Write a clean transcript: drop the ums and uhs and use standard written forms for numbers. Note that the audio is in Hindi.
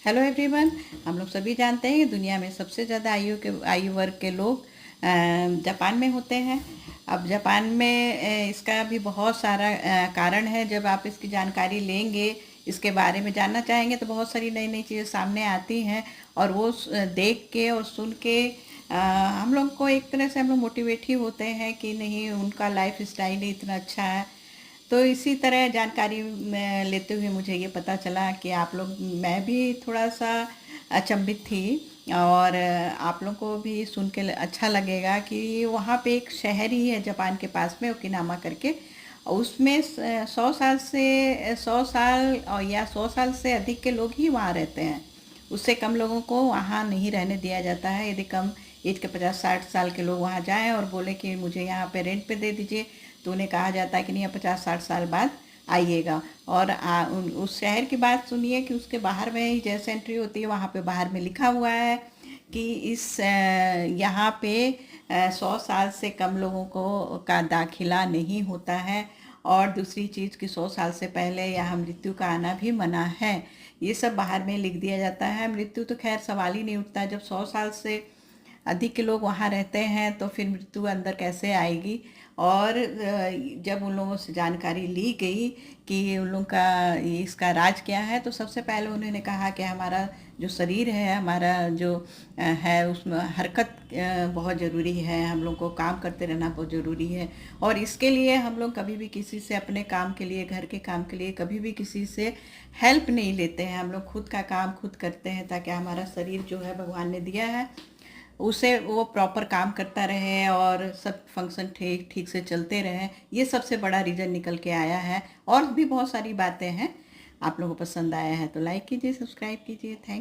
Hello everyone. हम लोग सभी जानते हैं कि दुनिया में सबसे ज़्यादा आयु वर्ग के लोग जापान में होते हैं। अब जापान में इसका भी बहुत सारा कारण है। जब आप इसकी जानकारी लेंगे, इसके बारे में जानना चाहेंगे, तो बहुत सारी नई नई चीज़ें सामने आती हैं और वो देख के और सुन के हम लोग को एक तरह से हम लोग मोटिवेट ही होते हैं कि नहीं, उनका लाइफ स्टाइल ही इतना अच्छा है। तो इसी तरह जानकारी में लेते हुए मुझे ये पता चला कि आप लोग, मैं भी थोड़ा सा अचंभित थी और आप लोगों को भी सुन के अच्छा लगेगा कि वहाँ पे एक शहर ही है जापान के पास में, ओकिनावा करके। उसमें 100 साल और या 100 साल से अधिक के लोग ही वहाँ रहते हैं। उससे कम लोगों को वहाँ नहीं रहने दिया जाता है। यदि कम एज के 50-60 साल के लोग वहाँ जाएं और बोले कि मुझे यहाँ पे रेंट पे दे दीजिए, तो उन्हें कहा जाता है कि नहीं, 50-60 साल बाद आइएगा। और उस शहर की बात सुनिए कि उसके बाहर में ही जैसे एंट्री होती है, वहाँ पे बाहर में लिखा हुआ है कि यहाँ पे 100 साल से कम लोगों को का दाखिला नहीं होता है। और दूसरी चीज़ कि 100 साल से पहले यहाँ मृत्यु का आना भी मना है। ये सब बाहर में लिख दिया जाता है। मृत्यु तो खैर सवाल ही नहीं उठता। जब 100 साल से अधिक के लोग वहाँ रहते हैं तो फिर मृत्यु अंदर कैसे आएगी। और जब उन लोगों से जानकारी ली गई कि उन लोगों का इसका राज क्या है, तो सबसे पहले उन्होंने कहा कि हमारा जो शरीर है, हमारा जो है, उसमें हरकत बहुत ज़रूरी है। हम लोग को काम करते रहना बहुत ज़रूरी है। और इसके लिए हम लोग कभी भी किसी से, अपने काम के लिए, घर के काम के लिए कभी भी किसी से हेल्प नहीं लेते हैं। हम लोग खुद का काम खुद करते हैं ताकि हमारा शरीर जो है भगवान ने दिया है, उसे वो प्रॉपर काम करता रहे और सब फंक्शन ठीक ठीक से चलते रहे। ये सबसे बड़ा रीज़न निकल के आया है। और भी बहुत सारी बातें हैं। आप लोगों को पसंद आया है तो लाइक कीजिए, सब्सक्राइब कीजिए। थैंक